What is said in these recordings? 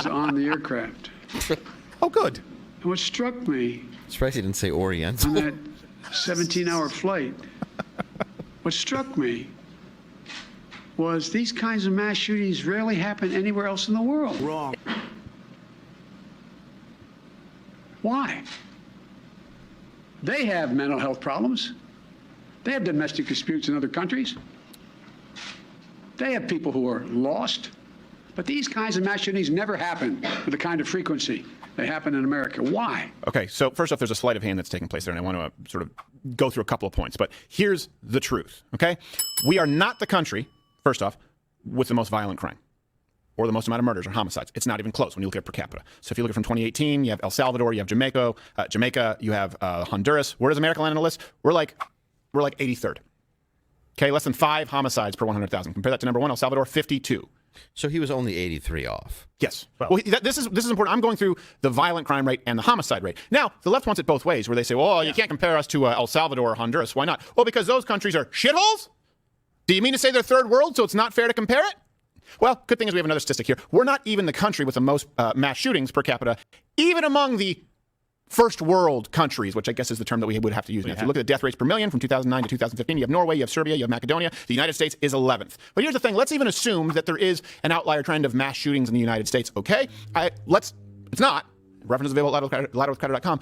was on the aircraft. Oh, good. And what struck me Surprised he didn't say Oriental. on that 17-hour flight, what struck me was these kinds of mass shootings rarely happen anywhere else in the world. Wrong. Why? They have mental health problems. They have domestic disputes in other countries. They have people who are lost. But these kinds of mass shootings never happen with the kind of frequency they happen in America. Why? Okay, so first off, there's a sleight of hand that's taking place there, and I want to sort of go through a couple of points. But here's the truth, okay? We are not the country, first off, with the most violent crime or the most amount of murders or homicides. It's not even close when you look at per capita. So if you look at from 2018, you have El Salvador, you have Jamaica, you have Honduras. Where does America land on the list? We're like 83rd. Okay, less than 5 homicides per 100,000. Compare that to number 1, El Salvador, 52. So he was only 83 off. Yes. Well, this is important. I'm going through the violent crime rate and the homicide rate. Now, the left wants it both ways, where they say, well, you can't compare us to El Salvador or Honduras. Why not? Well, because those countries are shitholes? Do you mean to say they're third world, so it's not fair to compare it? Well, good thing is we have another statistic here. We're not even the country with the most mass shootings per capita, even among the first world countries, which I guess is the term that we would have to use now. If you look at the death rates per million from 2009 to 2015, you have Norway, you have Serbia, you have Macedonia. The United States is 11th. But here's the thing. Let's even assume that there is an outlier trend of mass shootings in the United States. Okay? It's not. Reference available at ladderwithcrowder.com.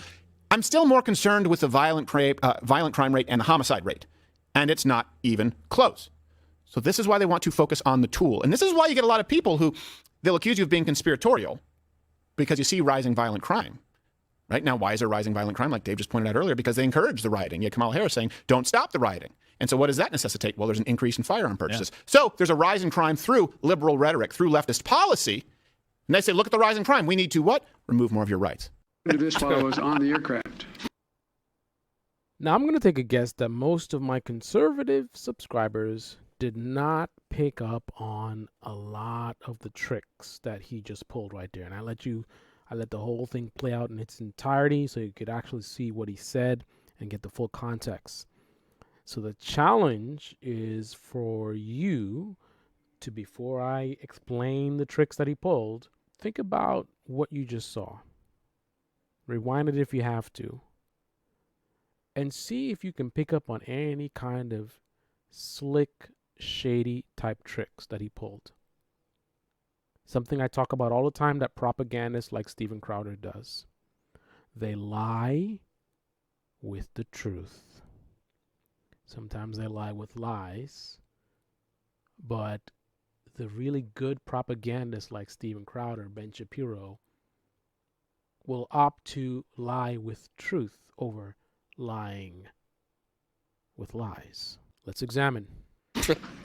I'm still more concerned with the violent crime rate and the homicide rate. And it's not even close. So this is why they want to focus on the tool. And this is why you get a lot of people who, they'll accuse you of being conspiratorial because you see rising violent crime. Right now, why is there rising violent crime? Like Dave just pointed out earlier, because they encourage the rioting. You had Kamala Harris saying, don't stop the rioting. And so what does that necessitate? Well, there's an increase in firearm purchases. Yeah. So there's a rise in crime through liberal rhetoric, through leftist policy. And they say, look at the rise in crime. We need to what? Remove more of your rights. This while I was on the aircraft. Now, I'm going to take a guess that most of my conservative subscribers did not pick up on a lot of the tricks that he just pulled right there. And I let the whole thing play out in its entirety so you could actually see what he said and get the full context. So the challenge is for you to, before I explain the tricks that he pulled, think about what you just saw. Rewind it if you have to. And see if you can pick up on any kind of slick, shady type tricks that he pulled. Something I talk about all the time that propagandists like Steven Crowder does. They lie with the truth. Sometimes they lie with lies. But the really good propagandists like Steven Crowder, Ben Shapiro, will opt to lie with truth over lying with lies. Let's examine.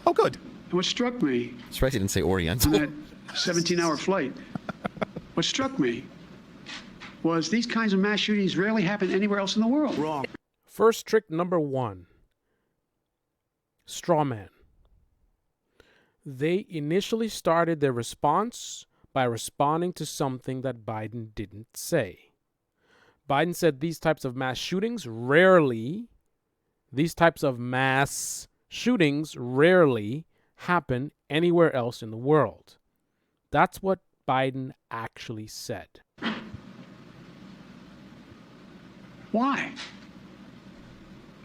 Oh, good. And what struck me Surprised he didn't say Oriental. on that 17-hour flight, what struck me was these kinds of mass shootings rarely happen anywhere else in the world. Wrong. First trick number 1. Straw man. They initially started their response by responding to something that Biden didn't say. Biden said these types of mass shootings rarely happen anywhere else in the world. That's what Biden actually said. Why?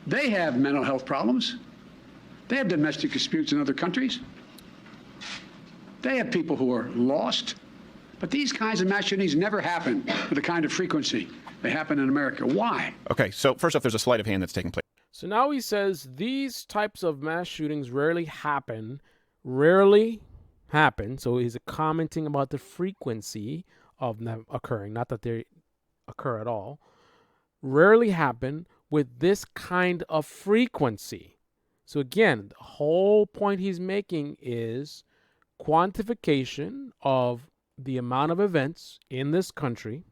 They have mental health problems. They have domestic disputes in other countries. They have people who are lost. But these kinds of mass shootings never happen with the kind of frequency they happen in America. Why? Okay, so first off, there's a sleight of hand that's taking place. So now he says these types of mass shootings rarely happen. So he's commenting about the frequency of them occurring, not that they occur at all. Rarely happen with this kind of frequency. So again, the whole point he's making is quantification of the amount of events in this country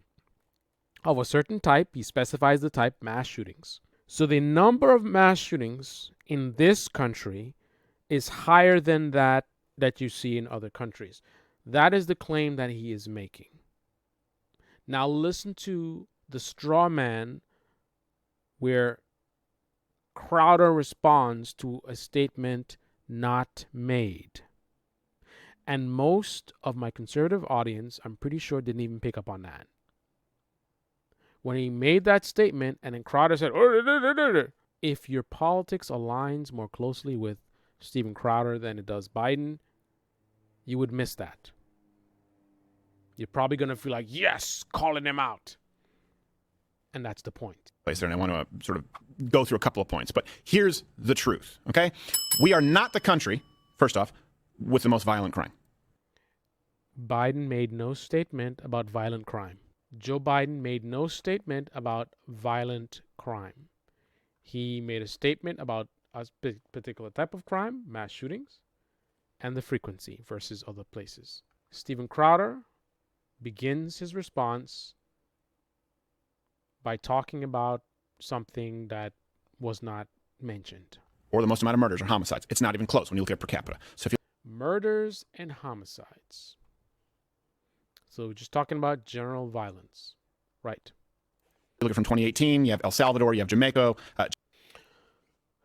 of a certain type. He specifies the type, mass shootings. So the number of mass shootings in this country is higher than that you see in other countries. That is the claim that he is making. Now listen to the straw man where Crowder responds to a statement not made. And most of my conservative audience, I'm pretty sure, didn't even pick up on that. When he made that statement, and then Crowder said, if your politics aligns more closely with Steven Crowder than it does Biden, you would miss that. You're probably going to feel like, yes, calling him out. And that's the point. Place there, and I want to sort of go through a couple of points. But here's the truth, okay? We are not the country, first off, with the most violent crime. Biden made no statement about violent crime. Joe Biden made no statement about violent crime. He made a statement about a particular type of crime, mass shootings, and the frequency versus other places. Steven Crowder begins his response by talking about something that was not mentioned. Or the most amount of murders or homicides. It's not even close when you look at per capita. So if you Murders and homicides. So just talking about general violence. Right. look at from 2018, you have El Salvador, you have Jamaica.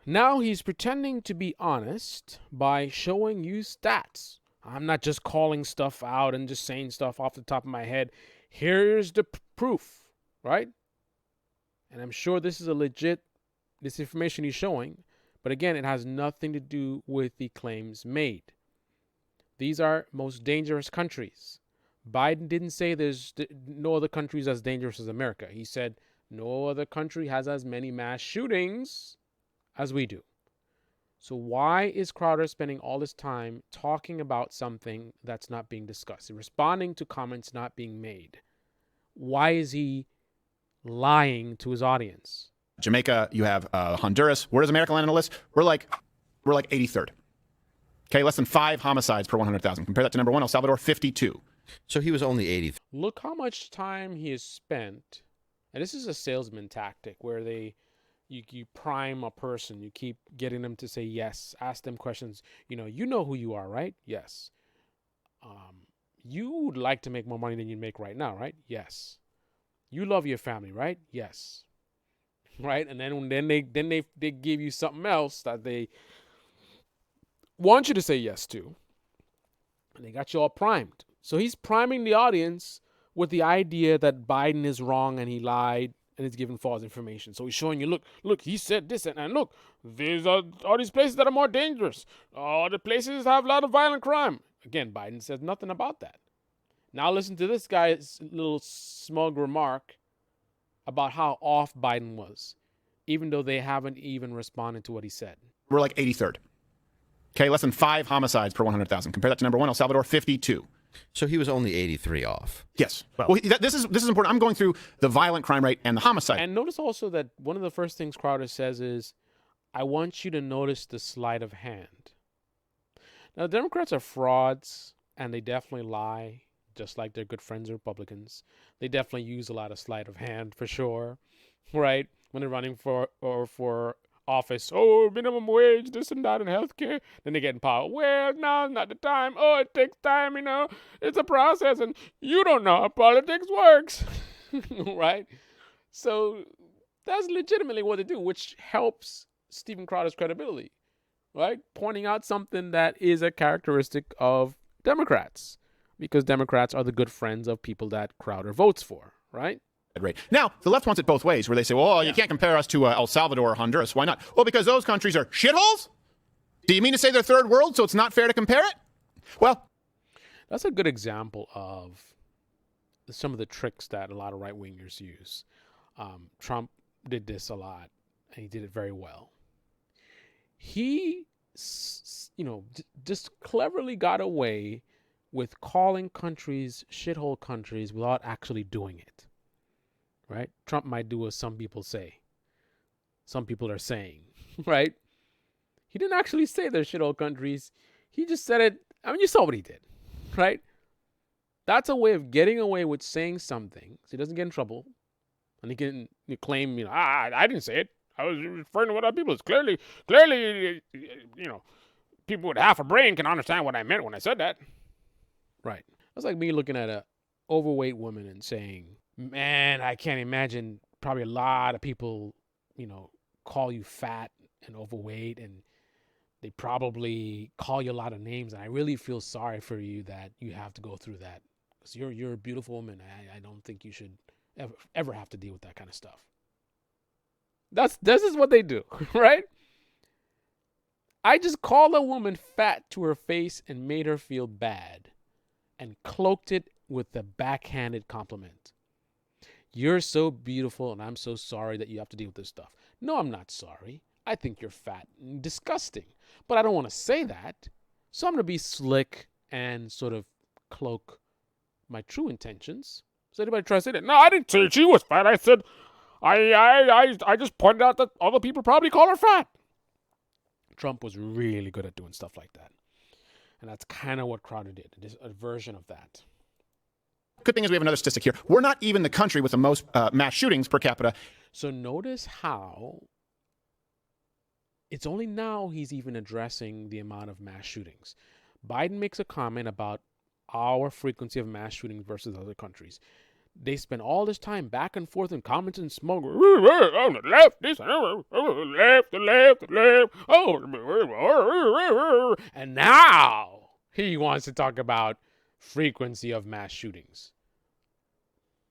Now he's pretending to be honest by showing you stats. I'm not just calling stuff out and just saying stuff off the top of my head. Here's the proof, right? And I'm sure this is this information he's showing. But again, it has nothing to do with the claims made. These are most dangerous countries. Biden didn't say there's no other countries as dangerous as America. He said no other country has as many mass shootings as we do. So why is Crowder spending all this time talking about something that's not being discussed, responding to comments not being made? Why is he lying to his audience? Jamaica, you have Honduras. Where does America land on the list? We're like 83rd. Okay, less than 5 homicides per 100,000. Compare that to number 1, El Salvador, 52. So he was only 80. Look how much time he has spent. And this is a salesman tactic where you prime a person. You keep getting them to say yes. Ask them questions. You know who you are, right? Yes. You would like to make more money than you make right now, right? Yes. You love your family, right? Yes. Right? And then they give you something else that they want you to say yes to. And they got you all primed. So he's priming the audience with the idea that Biden is wrong and he lied and is giving false information. So he's showing you, look, he said this, and look, these are all these places that are more dangerous. All the places have a lot of violent crime. Again, Biden says nothing about that. Now listen to this guy's little smug remark about how off Biden was, even though they haven't even responded to what he said. We're like 83rd. Okay, less than 5 homicides per 100,000. Compare that to number 1, El Salvador, 52. So he was only 83 off. Yes. Well, this is important. I'm going through the violent crime rate and the homicide. And notice also that one of the first things Crowder says is, I want you to notice the sleight of hand. Now, the Democrats are frauds, and they definitely lie, just like their good friends, the Republicans. They definitely use a lot of sleight of hand, for sure, right? When they're running for office, minimum wage, this and that, and healthcare. Then they get in power. Well, no, not the time. It takes time, It's a process, and you don't know how politics works, right? So that's legitimately what they do, which helps Steven Crowder's credibility, right? Pointing out something that is a characteristic of Democrats, because Democrats are the good friends of people that Crowder votes for, right? Rate. Now, the left wants it both ways, where they say, well, you can't compare us to El Salvador or Honduras. Why not? Well, because those countries are shitholes? Do you mean to say they're third world, so it's not fair to compare it? Well, that's a good example of some of the tricks that a lot of right-wingers use. Trump did this a lot, and he did it very well. He, just cleverly got away with calling countries shithole countries without actually doing it. Right? Trump might do what some people say. Some people are saying, right? He didn't actually say they're shithole countries. He just said it. You saw what he did, right? That's a way of getting away with saying something so he doesn't get in trouble. And he can claim, I didn't say it. I was referring to what other people. It's clearly, people with half a brain can understand what I meant when I said that. Right. That's like me looking at a overweight woman and saying, man, I can't imagine probably a lot of people, call you fat and overweight and They probably call you a lot of names, and I really feel sorry for you that you have to go through that. Because you're a beautiful woman. I don't think you should ever have to deal with that kind of stuff. This is what they do, right? I just called a woman fat to her face and made her feel bad and cloaked it with a backhanded compliment. You're so beautiful, and I'm so sorry that you have to deal with this stuff. No, I'm not sorry. I think you're fat and disgusting, but I don't want to say that. So I'm going to be slick and sort of cloak my true intentions. So anybody try to say that? No, I didn't say she was fat. I said, I just pointed out that other people probably call her fat. Trump was really good at doing stuff like that. And that's kind of what Crowder did. It is a version of that. Good thing is we have another statistic here. We're not even the country with the most mass shootings per capita. So notice how it's only now he's even addressing the amount of mass shootings. Biden makes a comment about our frequency of mass shootings versus other countries. They spend all this time back and forth in comments and smoke. On the left, this, the left. Oh, and now he wants to talk about frequency of mass shootings.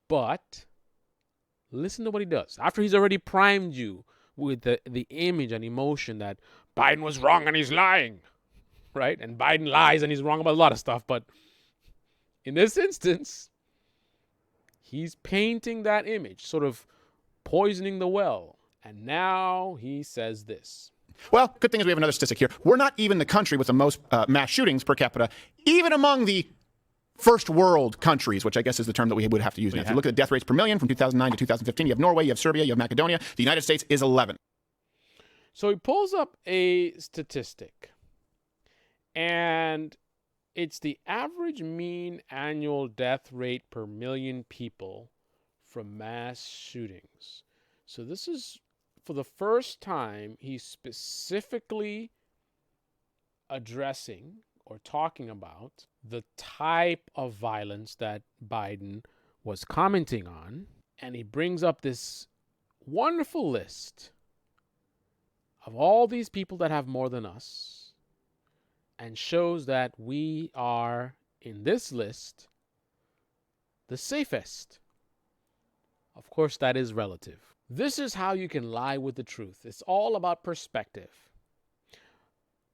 But listen to what he does. After he's already primed you with the image and emotion that Biden was wrong and he's lying, right? And Biden lies and he's wrong about a lot of stuff. But in this instance, he's painting that image, sort of poisoning the well. And now he says this. Well, good thing is we have another statistic here. We're not even the country with the most mass shootings per capita, even among the first world countries, which I guess is the term that we would have to use now. If you look at the death rates per million from 2009 to 2015, you have Norway, you have Serbia, you have Macedonia. The United States is 11. So he pulls up a statistic, and it's the average mean annual death rate per million people from mass shootings. So this is, for the first time, he's specifically addressing or talking about the type of violence that Biden was commenting on. And he brings up this wonderful list of all these people that have more than us and shows that we are, in this list, the safest. Of course, that is relative. This is how you can lie with the truth. It's all about perspective.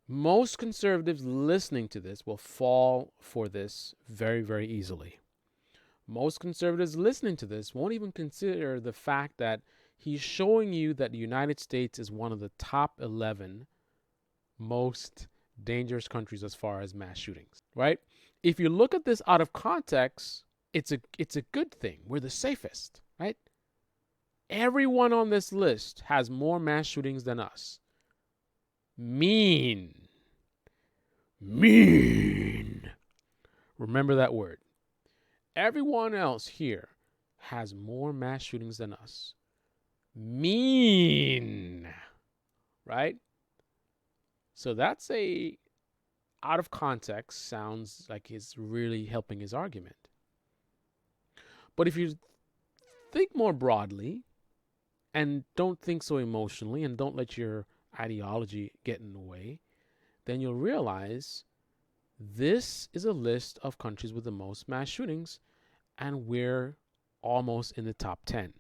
Most conservatives listening to this will fall for this very, very easily. Most conservatives listening to this won't even consider the fact that he's showing you that the United States is one of the top 11 most dangerous countries as far as mass shootings, right? If you look at this out of context, it's a good thing. We're the safest, right? Everyone on this list has more mass shootings than us. Mean. Remember that word. Everyone else here has more mass shootings than us. Mean. Right? So that's out of context, sounds like he's really helping his argument. But if you think more broadly and don't think so emotionally and don't let your ideology get in the way, then you'll realize this is a list of countries with the most mass shootings, and we're almost in the top 10.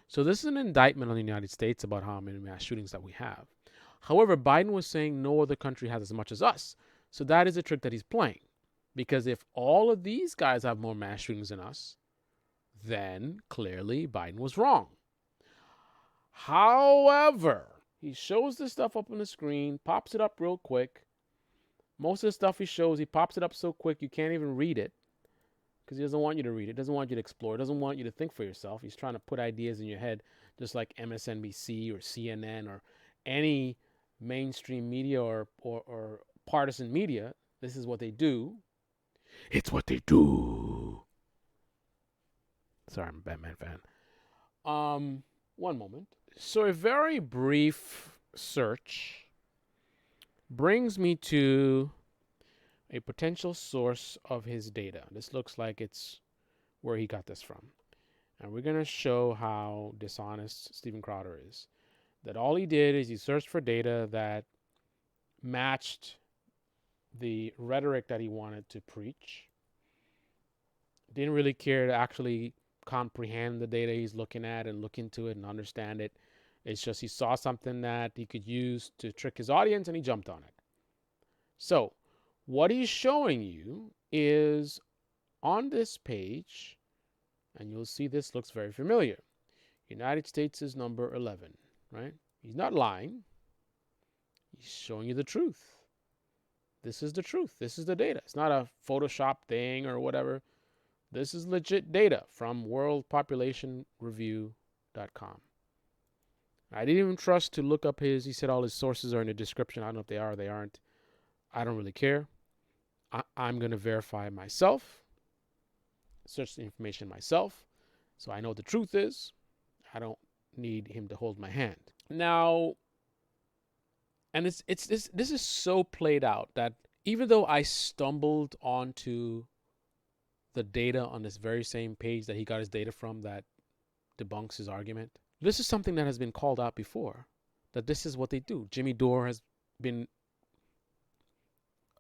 So this is an indictment on the United States about how many mass shootings that we have. However, Biden was saying no other country has as much as us. So that is a trick that he's playing. Because if all of these guys have more mass shootings than us, then clearly Biden was wrong. However, he shows this stuff up on the screen, pops it up real quick. Most of the stuff he shows, he pops it up so quick you can't even read it because he doesn't want you to read it, doesn't want you to explore, doesn't want you to think for yourself. He's trying to put ideas in your head just like MSNBC or CNN or any mainstream media or partisan media. This is what they do. It's what they do. Sorry, I'm a Batman fan. One moment. So a very brief search brings me to a potential source of his data. This looks like it's where he got this from. And we're going to show how dishonest Steven Crowder is. That all he did is he searched for data that matched the rhetoric that he wanted to preach. Didn't really care to actually comprehend the data he's looking at and look into it and understand it. It's just he saw something that he could use to trick his audience and he jumped on it. So what he's showing you is on this page, and you'll see this looks very familiar. United States is number 11, right? He's not lying. He's showing you the truth. This is the truth. This is the data. It's not a Photoshop thing or whatever. This is legit data from worldpopulationreview.com. I didn't even trust to look up he said all his sources are in the description. I don't know if they are or they aren't. I don't really care. I'm going to verify myself, search the information myself, so I know what the truth is. I don't need him to hold my hand. Now, and this is so played out that even though I stumbled onto the data on this very same page that he got his data from that debunks his argument, this is something that has been called out before, that this is what they do. Jimmy Dore has been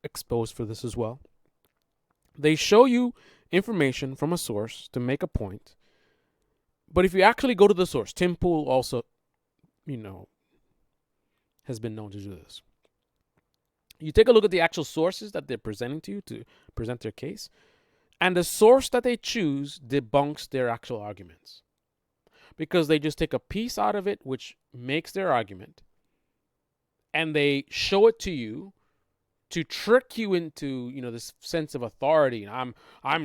exposed for this as well. They show you information from a source to make a point, but if you actually go to the source, Tim Pool also, has been known to do this. You take a look at the actual sources that they're presenting to you to present their case, and the source that they choose debunks their actual arguments, because they just take a piece out of it which makes their argument, and they show it to you to trick you into, this sense of authority. I'm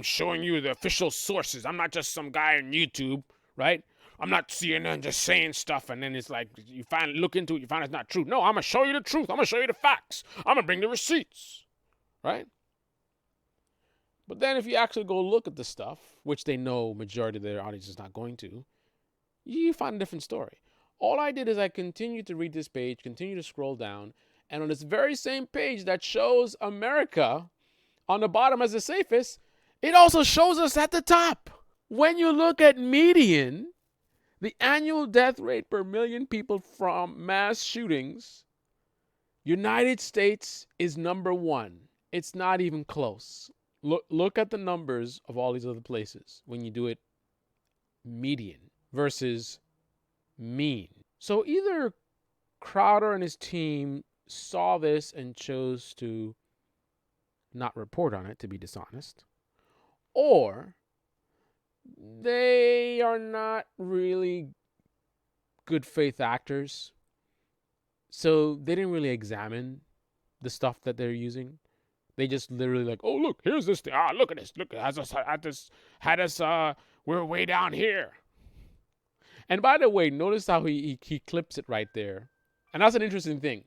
showing you the official sources. I'm not just some guy on YouTube, right? I'm not CNN just saying stuff and then it's like you finally look into it, you find it's not true. No, I'm going to show you the truth. I'm going to show you the facts. I'm going to bring the receipts, right? But then if you actually go look at the stuff, which they know majority of their audience is not going to, you find a different story. All I did is I continued to read this page, continue to scroll down, and on this very same page that shows America on the bottom as the safest, it also shows us at the top. When you look at median, the annual death rate per million people from mass shootings, United States is number 1. It's not even close. Look at the numbers of all these other places when you do it median versus mean. So either Crowder and his team saw this and chose to not report on it, to be dishonest, or they are not really good faith actors, so they didn't really examine the stuff that they're using. They just literally like, oh, look, here's this thing. Ah, look at this. Look, it had us, we're way down here. And by the way, notice how he clips it right there. And that's an interesting thing.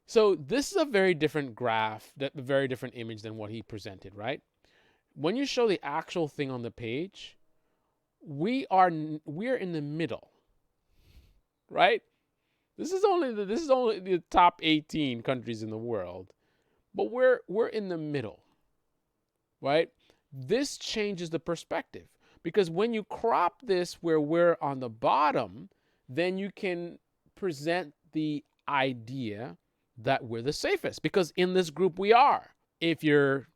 So this is a very different graph, a very different image than what he presented, right? When you show the actual thing on the page, we're in the middle, right? This is only the top 18 countries in the world, but we're in the middle, right? This changes the perspective, because when you crop this where we're on the bottom, then you can present the idea that we're the safest, because in this group we are. If you're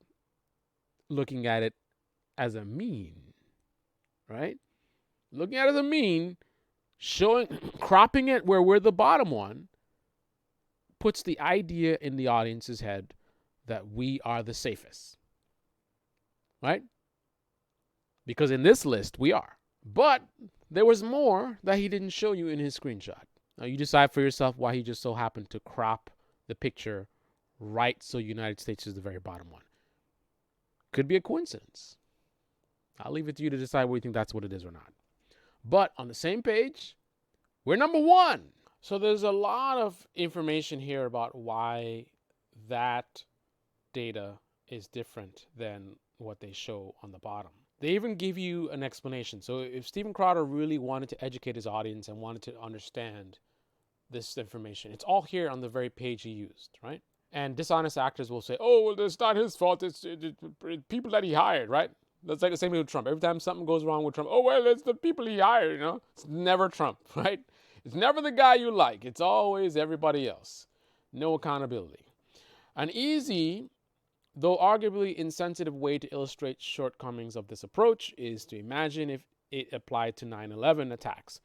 looking at it as a mean, right? Looking at it as a mean, cropping it where we're the bottom one, puts the idea in the audience's head that we are the safest, right? Because in this list, we are. But there was more that he didn't show you in his screenshot. Now you decide for yourself why he just so happened to crop the picture right so United States is the very bottom one. Could be a coincidence. I'll leave it to you to decide whether you think that's what it is or not. But on the same page, we're number 1. So there's a lot of information here about why that data is different than what they show on the bottom. They even give you an explanation. So if Steven Crowder really wanted to educate his audience and wanted to understand this information, it's all here on the very page he used, right? And dishonest actors will say, oh, well, it's not his fault. It's people that he hired, right? That's like the same thing with Trump. Every time something goes wrong with Trump, oh, well, it's the people he hired, It's never Trump, right? It's never the guy you like. It's always everybody else. No accountability. An easy, though arguably insensitive way to illustrate shortcomings of this approach is to imagine if it applied to 9/11 attacks,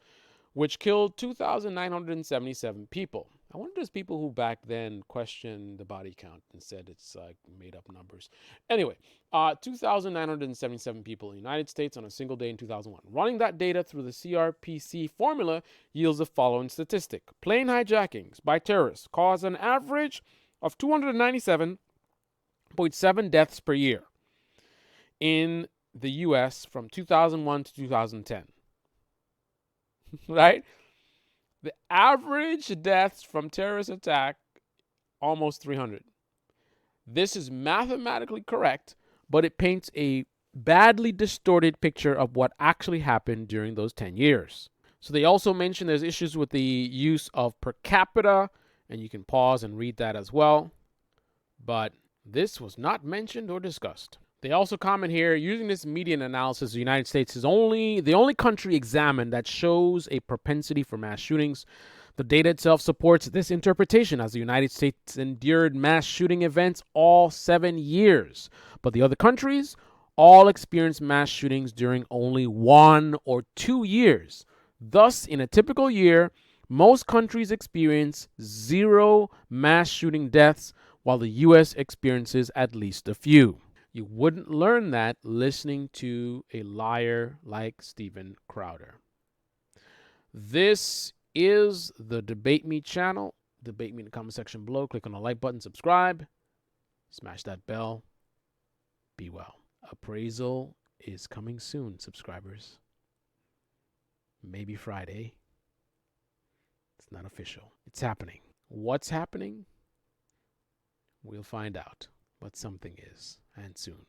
which killed 2,977 people. I wonder if there's people who back then questioned the body count and said it's like made up numbers. Anyway, 2,977 people in the United States on a single day in 2001. Running that data through the CRPC formula yields the following statistic. Plane hijackings by terrorists cause an average of 297.7 deaths per year in the U.S. from 2001 to 2010. Right? The average deaths from terrorist attack, almost 300. This is mathematically correct, but it paints a badly distorted picture of what actually happened during those 10 years. So they also mention there's issues with the use of per capita, and you can pause and read that as well. But this was not mentioned or discussed. They also comment here, using this median analysis, the United States is the only country examined that shows a propensity for mass shootings. The data itself supports this interpretation, as the United States endured mass shooting events all 7 years. But the other countries all experienced mass shootings during only 1 or 2 years. Thus, in a typical year, most countries experience 0 mass shooting deaths, while the U.S. experiences at least a few. You wouldn't learn that listening to a liar like Steven Crowder. This is the Debate Me channel. Debate Me in the comment section below. Click on the like button, subscribe, smash that bell. Be well. Appraisal is coming soon, subscribers. Maybe Friday. It's not official. It's happening. What's happening? We'll find out. But something is, and soon.